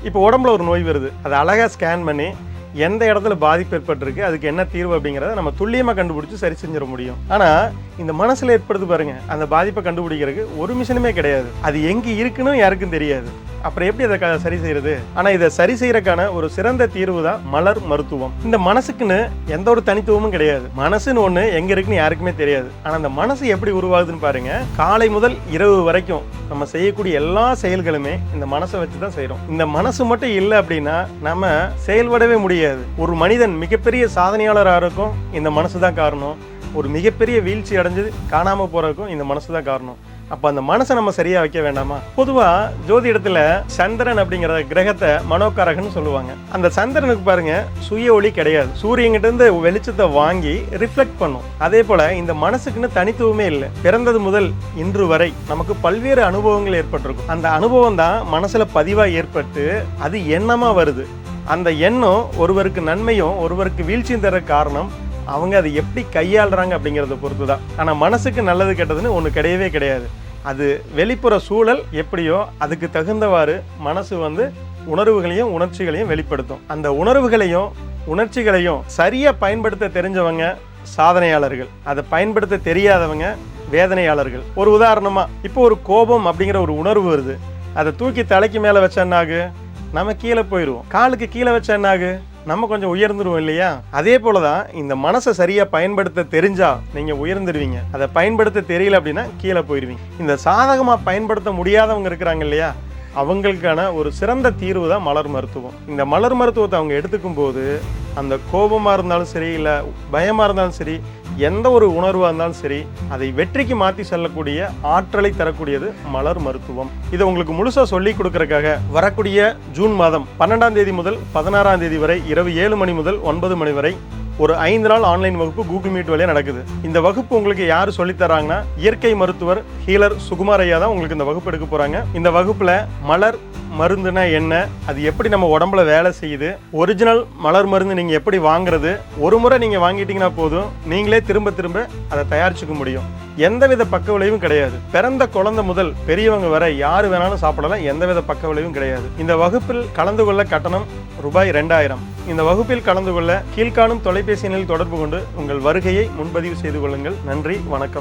இப்போ உடம்புல ஒரு நோய் வருது, அதை அழகாக ஸ்கேன் பண்ணி எந்த இடத்துல பாதிப்பு ஏற்பட்டிருக்கு, அதுக்கு என்ன தீர்வு அப்படிங்கிறத நம்ம துல்லியமாக கண்டுபிடிச்சி சரி செஞ்சிட முடியும். ஆனால் இந்த மனசில் ஏற்படுது பாருங்க, அந்த பாதிப்பை கண்டுபிடிக்கிறதுக்கு ஒரு மிஷினுமே கிடையாது. அது எங்கே இருக்குன்னு யாருக்கும் தெரியாது. அப்புறம் எப்படி அதை சரி செய்யறது? ஆனால் இதை சரி செய்யறதுக்கான ஒரு சிறந்த தீர்வு தான் மலர் மருத்துவம். இந்த மனசுக்குன்னு எந்த ஒரு தனித்துவமும் கிடையாது. மனசுன்னு ஒன்று எங்கே இருக்குன்னு யாருக்குமே தெரியாது. ஆனால் அந்த மனசு எப்படி உருவாகுதுன்னு பாருங்க. காலை முதல் இரவு வரைக்கும் நம்ம செய்யக்கூடிய எல்லா செயல்களுமே இந்த மனசை வச்சு தான் செய்கிறோம். இந்த மனசு மட்டும் இல்லை அப்படின்னா நம்ம செயல்படவே முடியாது. ஒரு மனிதன் மிகப்பெரிய சாதனையாளராக இருக்கும் இந்த மனசு தான் காரணம். ஒரு மிகப்பெரிய வீழ்ச்சி அடைஞ்சது காணாமல் போகிறதுக்கும் இந்த மனசு தான் காரணம். அப்போ அந்த மனசை நம்ம சரியாக வைக்க வேண்டாமா? பொதுவாக ஜோதிடத்தில் சந்திரன் அப்படிங்கிற கிரகத்தை மனோகாரகன்னு சொல்லுவாங்க. அந்த சந்திரனுக்கு பாருங்க சுய ஒளி கிடையாது. சூரியன்கிட்ட இருந்து வெளிச்சத்தை வாங்கி ரிஃப்ளெக்ட் பண்ணும். அதே போல இந்த மனசுக்குன்னு தனித்துவமே இல்லை. பிறந்தது முதல் இன்று வரை நமக்கு பல்வேறு அனுபவங்கள் ஏற்பட்டிருக்கும். அந்த அனுபவம் தான் மனசுல பதிவாக ஏற்பட்டு அது எண்ணமாக வருது. அந்த எண்ணம் ஒருவருக்கு நன்மையும் ஒருவருக்கு வீழ்ச்சியும் தர காரணம் அவங்க அதை எப்படி கையாளுறாங்க அப்படிங்கிறத பொறுத்து தான். ஆனால் மனசுக்கு நல்லது கெட்டதுன்னு ஒன்று கிடையவே கிடையாது. அது வெளிப்புற சூழல் எப்படியோ அதுக்கு தகுந்தவாறு மனசு உணர்வுகளையும் உணர்ச்சிகளையும் வெளிப்படுத்தும். அந்த உணர்வுகளையும் உணர்ச்சிகளையும் சரியாக பயன்படுத்த தெரிஞ்சவங்க சாதனையாளர்கள், அதை பயன்படுத்த தெரியாதவங்க வேதனையாளர்கள். ஒரு உதாரணமாக, இப்போ ஒரு கோபம் அப்படிங்கிற ஒரு உணர்வு வருது, அதை தூக்கி தலைக்கு மேலே வச்சா என்னாகு? நம்ம கீழே போயிடுவோம். காலுக்கு கீழே வச்சா என்னாகு? நம்ம கொஞ்சம் உயர்ந்துருவோம் இல்லையா? அதே போலதான் இந்த மனசை சரியா பயன்படுத்த தெரிஞ்சா நீங்க உயர்ந்துருவீங்க. அதை பயன்படுத்த தெரியல அப்படின்னா கீழே போயிருவீங்க. இந்த சாதகமா பயன்படுத்த முடியாதவங்க இருக்கிறாங்க இல்லையா, அவங்களுக்கான ஒரு சிறந்த தீர்வு தான் மலர் மருத்துவம். இந்த மலர் மருத்துவத்தை அவங்க எடுத்துக்கும் போது அந்த கோபமாக இருந்தாலும் சரி, இல்லை பயமாக இருந்தாலும் சரி, எந்த ஒரு உணர்வாக இருந்தாலும் சரி, அதை வெற்றிக்கு மாற்றி செல்லக்கூடிய ஆற்றலை தரக்கூடியது மலர் மருத்துவம். இதை உங்களுக்கு முழுசாக சொல்லி கொடுக்கறதுக்காக வரக்கூடிய ஜூன் மாதம் 12ஆம் தேதி முதல் 16ஆம் தேதி வரை இரவு 7 மணி முதல் 9 மணி வரை ஒரு 5 நாள் ஆன்லைன் வகுப்பு கூகுள் மீட் வழியாக நடக்குது. இந்த வகுப்பு உங்களுக்கு யார் சொல்லித்தராங்கன்னா இயற்கை மருத்துவர் ஹீலர் சுகுமார் ஐயா தான் உங்களுக்கு இந்த வகுப்பு எடுக்க போகிறாங்க. இந்த வகுப்பில் மலர் மருந்துனா என்ன, அது எப்படி நம்ம உடம்புல வேலை செய்யுது, ஒரிஜினல் மலர் மருந்து நீங்கள் எப்படி வாங்குறது, ஒரு முறை நீங்கள் வாங்கிட்டீங்கன்னா போதும், நீங்களே திரும்ப திரும்ப அதை தயாரிச்சுக்க முடியும். எந்தவித பக்க விளைவும் கிடையாது. பிறந்த குழந்தை முதல் பெரியவங்க வரை யார் வேணாலும் சாப்பிடலாம், எந்தவித பக்க விளைவும் கிடையாது. இந்த வகுப்பில் கலந்து கொள்ள கட்டணம் ரூபாய் 2000. இந்த வகுப்பில் கலந்து கொள்ள கீழ்காணும் தொலைபேசி எண்ணில் தொடர்பு கொண்டு உங்கள் வருகையை முன்பதிவு செய்து கொள்ளுங்கள். நன்றி, வணக்கம்.